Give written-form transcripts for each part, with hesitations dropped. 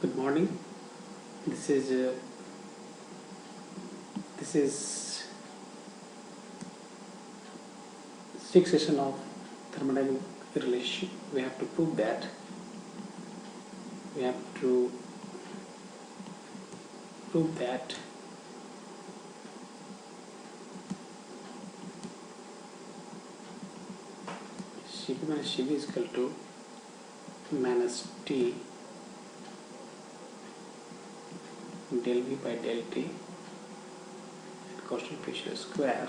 Good morning. This is sixth session of thermodynamic relation. We have to prove that. We have to prove that Cp minus Cv is equal to minus T del V by del T at constant pressure square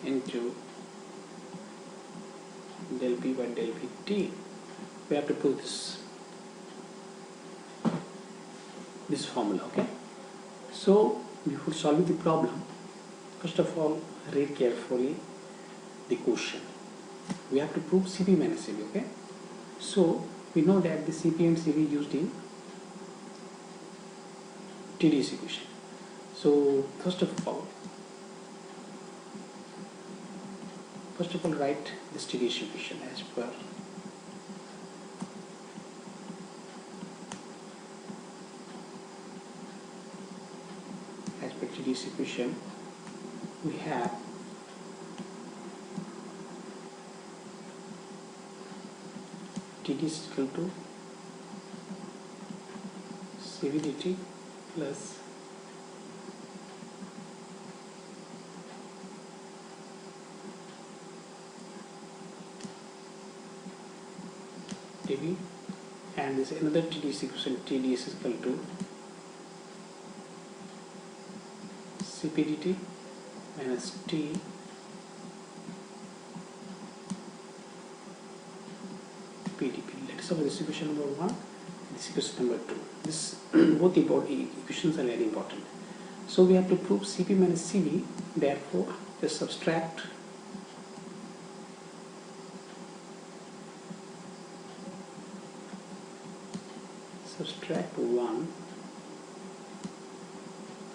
into del V by del Vt. We have to prove this formula, okay? So before solving the problem, first of all read carefully the question. We have to prove Cp minus Cv, okay? So we know that the Cp and Cv used in TdS equation. So first of all write this TdS equation as per TdS equation. We have TdS is equal to Cv dt plus dV, and this another TdS equation. TdS is equal to Cp dt minus T PdP. Let us solve this equation number 1, this equation number 2. This both equations are very important. So we have to prove Cp minus Cv. Therefore, just subtract subtract 1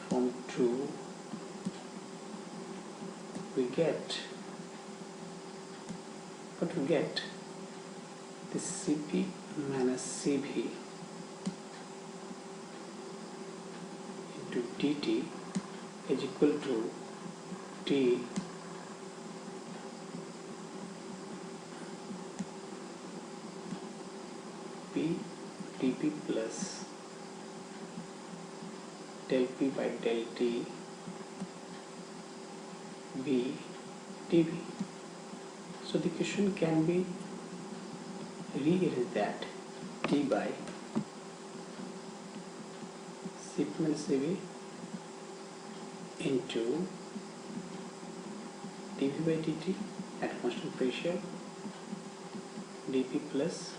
from 2. We get what we get. This Cp minus Cv into dt is equal to T P dP plus del P by del T V dV. So the question can be rearranged that T by Cp minus Cv into dV by dt at constant pressure dP plus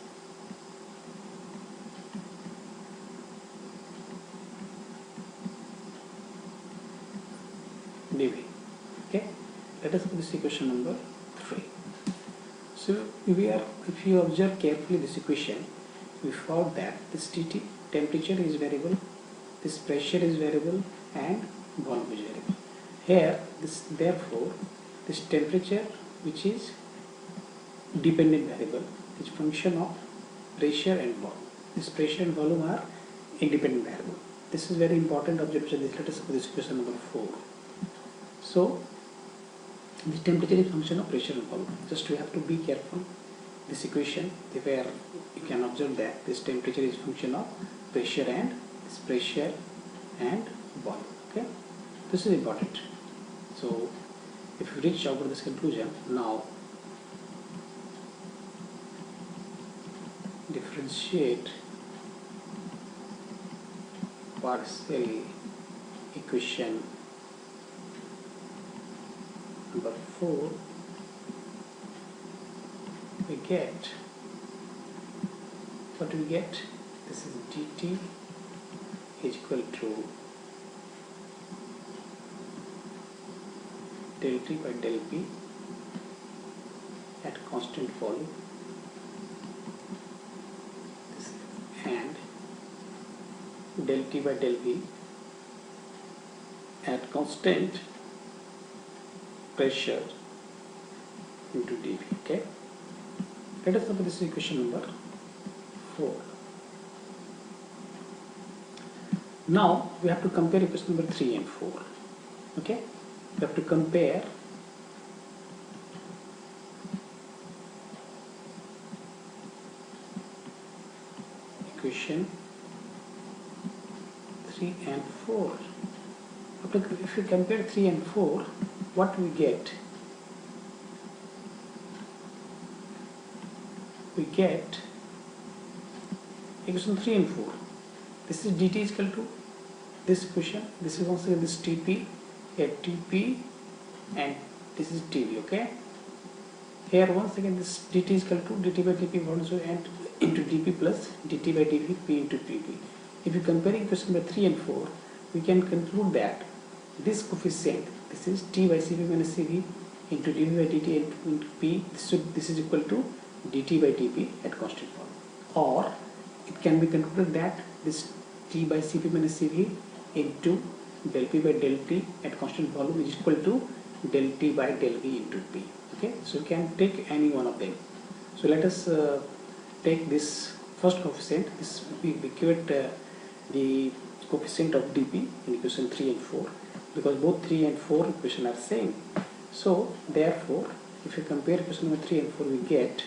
dV. Okay, let us put this equation number 3. So if you observe carefully this equation, we found that this Tt temperature is variable, this pressure is variable, and volume is variable. Here, therefore, this temperature, which is dependent variable, is function of pressure and volume. This pressure and volume are independent variable. This is very important observation. Let us put this equation number 4. So the temperature is function of pressure and volume. Just we have to be careful. This equation, where you can observe that this temperature is function of pressure and volume. Okay, this is important. So if you reach out to this conclusion, now differentiate partially equation number 4. We get what we get. This is dt is equal to del T by del P at constant volume, and del T by del V at constant pressure into dV. Okay, let us look at this equation number 4. Now we have to compare equation number 3 and 4. Okay, we have to compare equation 3 and 4. If we compare 3 and 4, what we get? We get equation 3 and 4. This is dt is equal to this equation. This is once again this Tp, here Tp, and this is Tv. Okay. Here once again this dt is equal to dt by dp and into dp plus dt by dv p into pp. If you compare equation number 3 and 4, we can conclude that this coefficient, this is t by cv minus cv into dv by dt into p, this is equal to dt by dp at constant volume. Or it can be concluded that this t by cv minus cv into del p by del t at constant volume is equal to del t by del v into p. Okay, so you can take any one of them. So let us take this first coefficient. This we equate the coefficient of dp in equation 3 and 4, because both 3 and 4 equation are same. So therefore, if you compare equation number 3 and 4, we get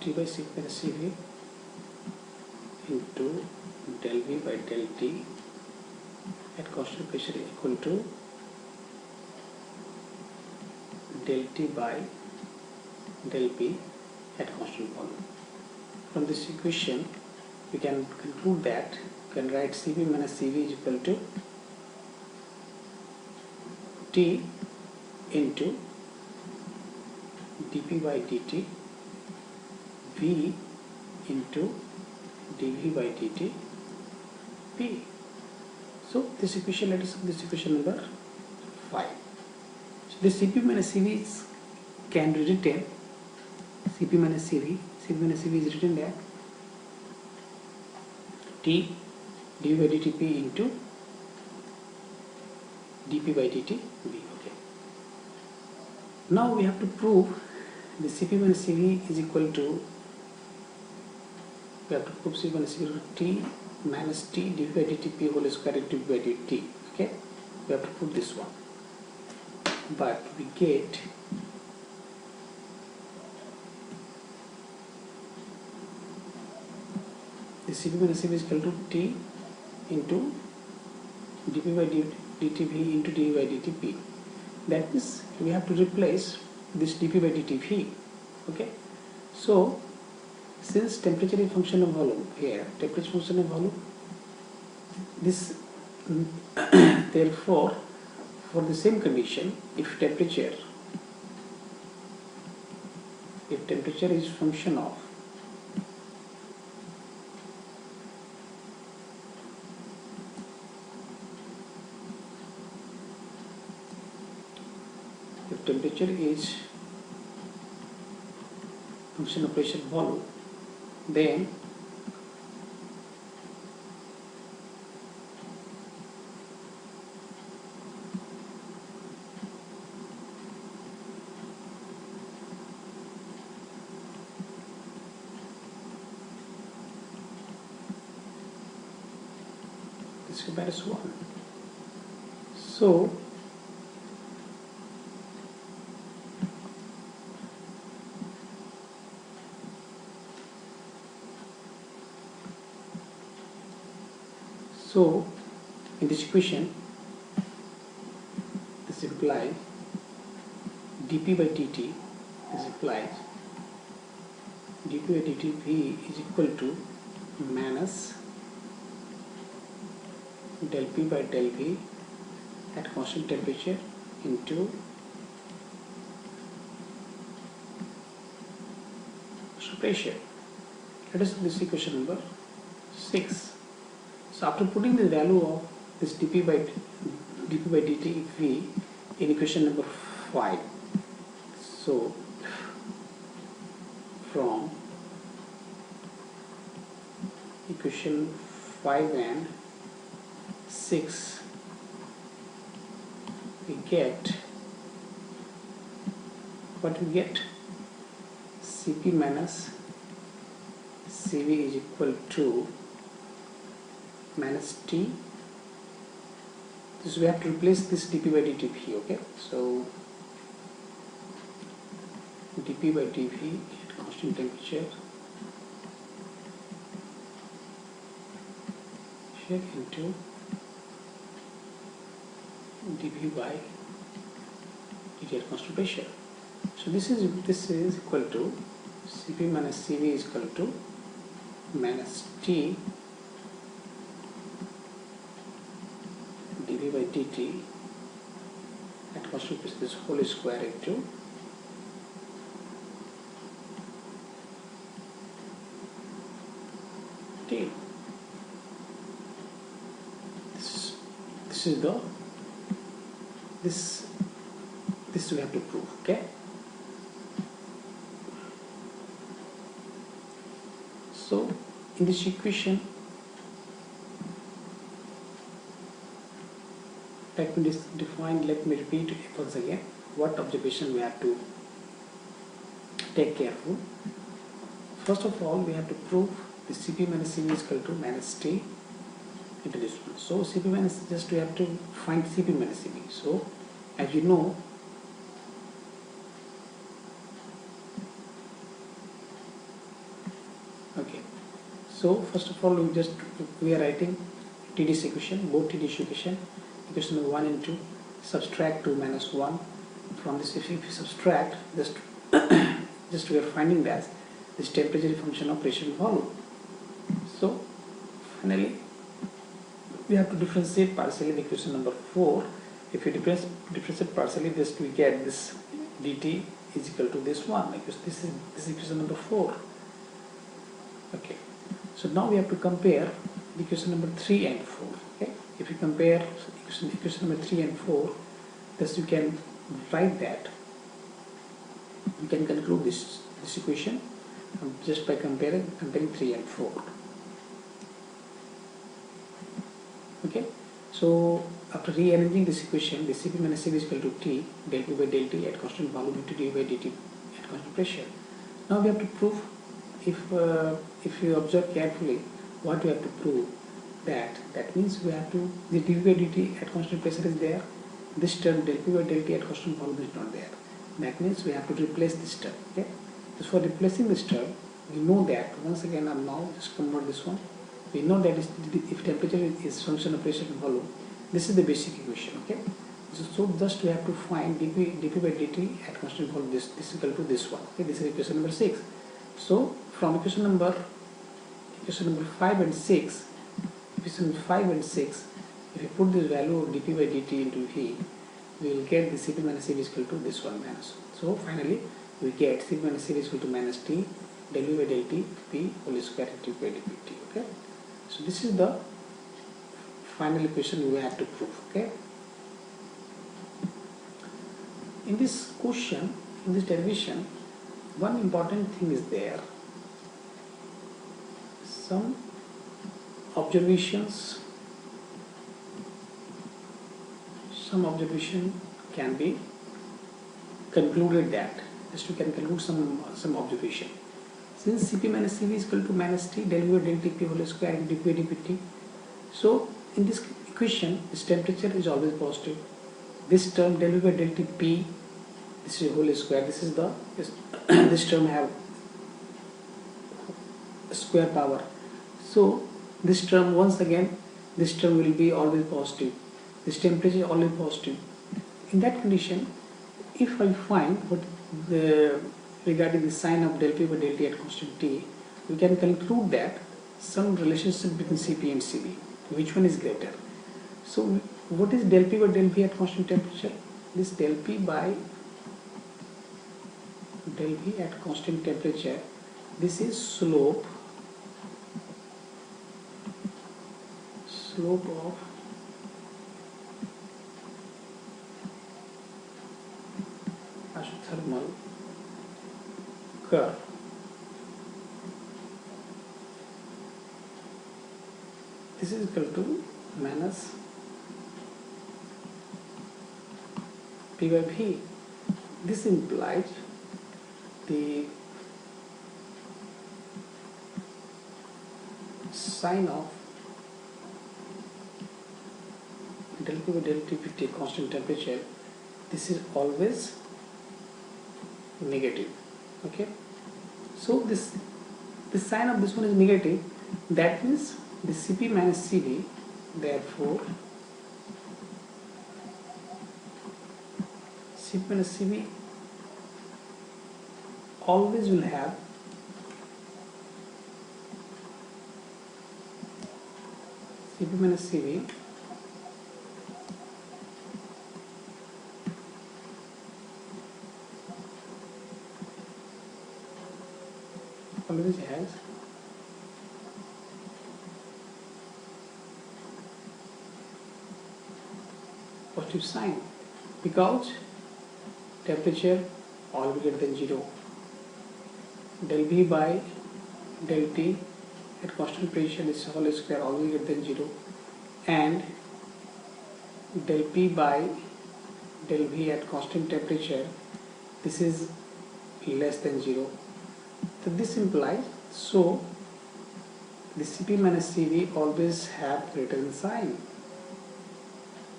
t by c minus cv into del v by del t at constant pressure equal to del t by del p at constant volume. From this equation, we can conclude that we can write cv minus cv is equal to t into dp by dt v into dv by dt p. So this equation, let us see this equation number 5. So this cp minus cv can be written, cp minus cv is written there t dv by dt p into dp by dt v. Okay. Now we have to prove the cp minus cv is equal to, we have to prove cp minus cv equal to t minus t dv by dt p whole square into dv by dt. Okay, we have to prove this one, but we get the cp minus cv is equal to t into dp by dt v into dv by dt p. That means we have to replace this dp by dt v. Okay, so since temperature is function of volume, here temperature function of volume, this therefore for the same condition, if temperature is function of function of pressure volume, then this comparison 1. So in this equation, this implies dp by dt, this implies dp by dt v is equal to minus del p by del v at constant temperature into pressure. Let us see this equation number 6. So after putting the value of this dp by dt v in equation number 5, so from equation 5 and 6 we get what we get, Cp minus Cv is equal to minus T. This we have to replace this dP by dt here, okay? So dP by dV at constant temperature into dV by dt at constant pressure. So this is equal to Cp minus Cv is equal to minus T dV by dt at constant pressure, this whole square into T. This is the this we have to prove, okay? So in this equation, let me repeat once again what observation we have to take careful. First of all, we have to prove the Cp minus Cv is equal to minus T into this one. So Cp minus, just we have to find Cp minus Cv. So as you know, okay, so first of all we are writing TDS equation, both TDS equation number 1 and 2, subtract 2 minus 1. From this, if you subtract, just we are finding that this temperature is function of pressure and volume. So finally we have to differentiate partially the equation number 4. If you differentiate partially, this we get this dt is equal to this one, because this is equation number 4. Okay, so now we have to compare the equation number 3 and 4. Okay, if you compare equation number 3 and 4, thus you can write that you can conclude this equation just by comparing 3 and 4. Okay, so after rearranging this equation, the Cp minus Cv is equal to T del P by del T at constant volume into dV by dt at constant pressure. Now we have to prove, if you observe carefully what we have to prove, that means we have to, the dV by dt at constant pressure is there, this term del P by del T at constant volume is not there. That means we have to replace this term. Okay, so for replacing this term, we know that, once again I'm now just convert this one. We know that if temperature is function of pressure and volume, this is the basic equation. Okay, so just we have to find dP by dt at constant volume, this is equal to this one. Okay, this is equation number 6. So from equation number 5 and 6, if you put this value of dP by dt into V, we will get the Cp minus Cv is equal to this one minus. So finally we get Cp minus Cv is equal to minus T del V by del T P whole square into dP by dT. Okay, so this is the final equation we have to prove. Okay, in this question, in this derivation, one important thing is there. Some observation can be concluded, that just we can conclude some observation. Since Cp minus Cv is equal to minus T del V by del T P whole square into dP by dT, so in this equation this temperature is always positive. This term del V by del T P, this is whole square, this is the this term have square power. So this term, once again, this term will be always positive. This temperature is always positive. In that condition, if I find what regarding the sign of del P by del T at constant T, we can conclude that some relationship between Cp and Cv, which one is greater. So what is del P by del V at constant temperature? This del P by del V at constant temperature, this is slope of isothermal curve. this is equal to minus P by V. This implies the sign of del P by del T if we take constant temperature, this is always negative. Okay, so this sign of this one is negative, that means the Cp minus Cv, therefore Cp minus Cv always will have Cp minus Cv always has positive sign, because temperature always greater than 0. Del V by del T at constant pressure is whole square always greater than 0, and del P by del V at constant temperature, this is less than 0. So this implies, so the Cp minus Cv always have greater than sign,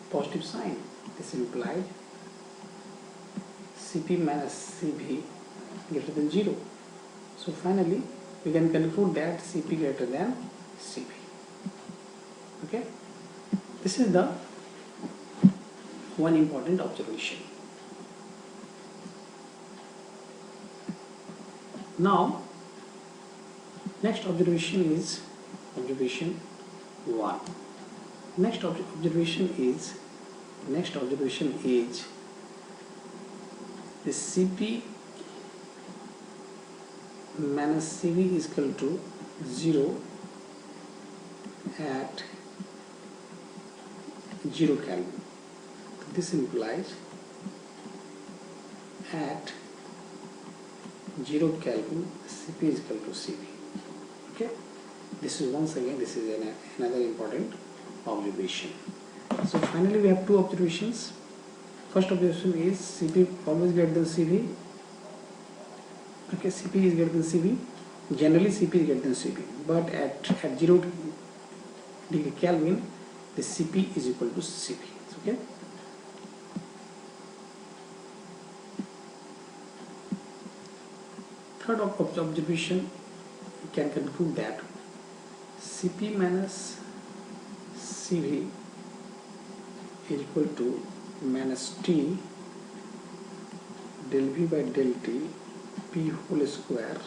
positive sign. This implies Cp minus Cv greater than 0. So finally we can conclude that Cp greater than Cv. Okay, this is the one important observation. Now next observation is observation 1. Next observation is the Cp minus Cv is equal to 0 at 0 Kelvin. This implies at 0 Kelvin Cp is equal to Cv. Okay, this is once again another important observation. So finally we have two observations. First observation is Cp always greater than Cv. Okay, Cp is greater than Cv. Generally Cp is greater than Cv, but at 0 degree Kelvin the Cp is equal to Cv. Okay. Third observation, we can conclude that Cp minus Cv is equal to minus T del V by del T P whole square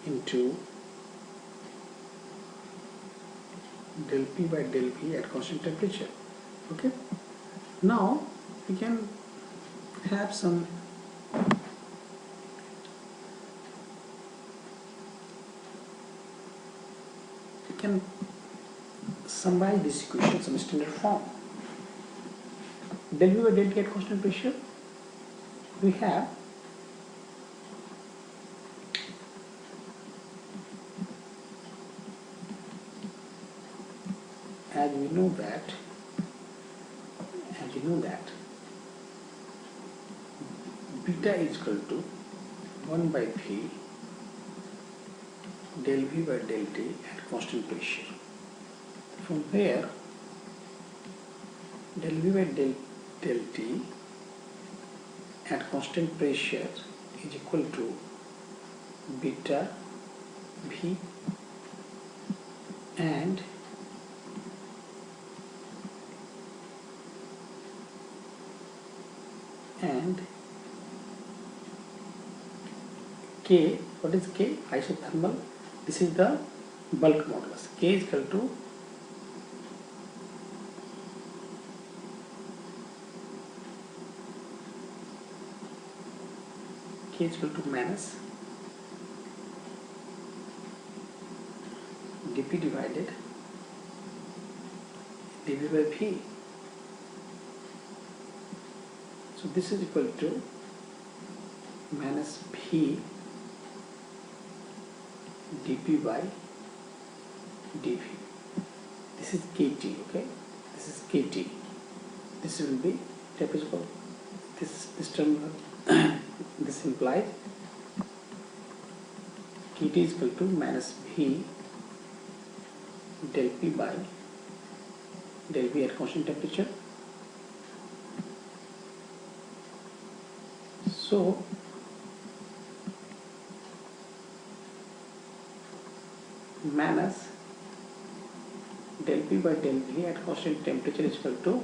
into del P by del V at constant temperature. Okay. Now we can have some can summarize this equation in some standard form. Del V by del T at constant pressure, we have as you know that beta is equal to 1 by V del V by del T at constant pressure. From where del V by del T at constant pressure is equal to beta V and K. What is K? Isothermal. This is the bulk modulus. K is equal to minus dP divided dV by V. So this is equal to minus V dP by dV. this is KT, okay, this is KT, this will be temperature, this term this implies KT is equal to minus V del P by del V at constant temperature. So minus del P by del V at constant temperature is equal to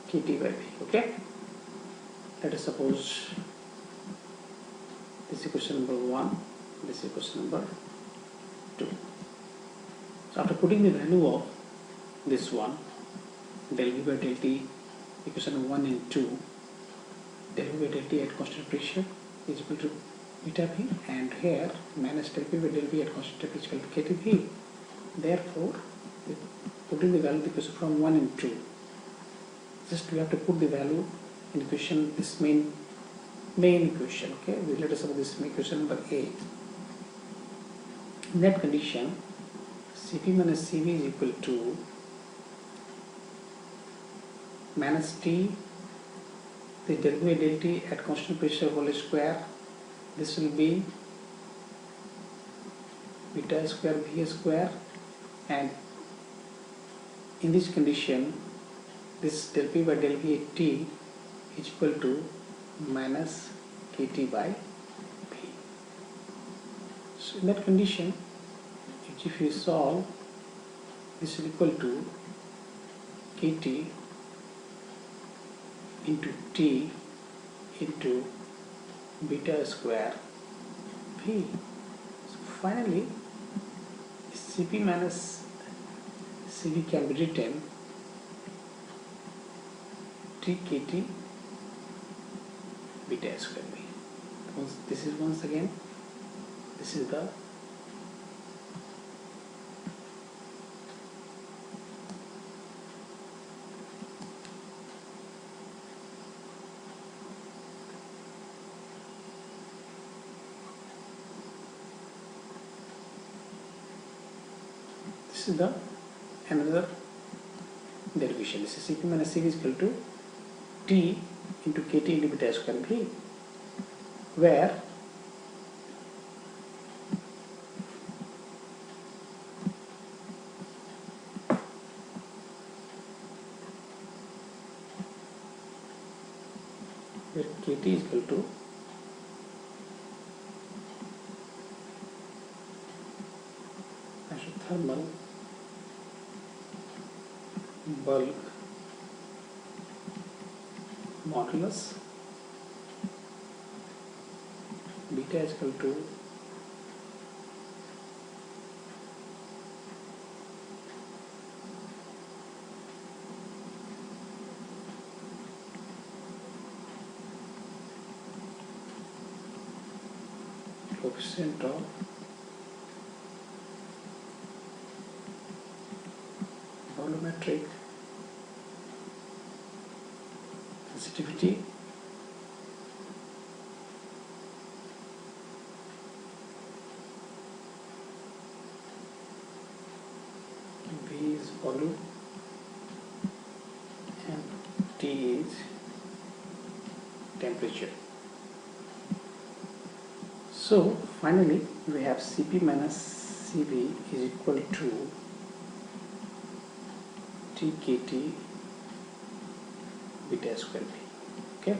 KT by V. Okay, let us suppose this is question number 1, this is question number 2. So after putting the value of this one, del V by del T, equation number 1 and 2, del V by del T at constant pressure is equal to beta V, and here minus del P by del V at constant temperature is equal to KT V. Therefore, putting the value of the equation from 1 and 2, just we have to put the value in equation, this main equation. Okay, let us suppose this equation number 8. In that condition, Cp minus Cv is equal to minus T, the del V by del T at constant pressure whole square. This will be beta square V square, and in this condition this del P by del V T is equal to minus KT by V. So in that condition, if you solve, this is equal to KT into T into beta square V. So finally Cp minus Cv can be written TKT beta square V. This is once again, this is the another derivation. This is Cp minus Cv is equal to T into KT into beta square V, where KT is equal to thermal bulk modulus, beta is equal to coefficient of volumetric sensitivity V is volume and T is temperature. So finally we have Cp minus Cv is equal to TKT beta square V. Okay.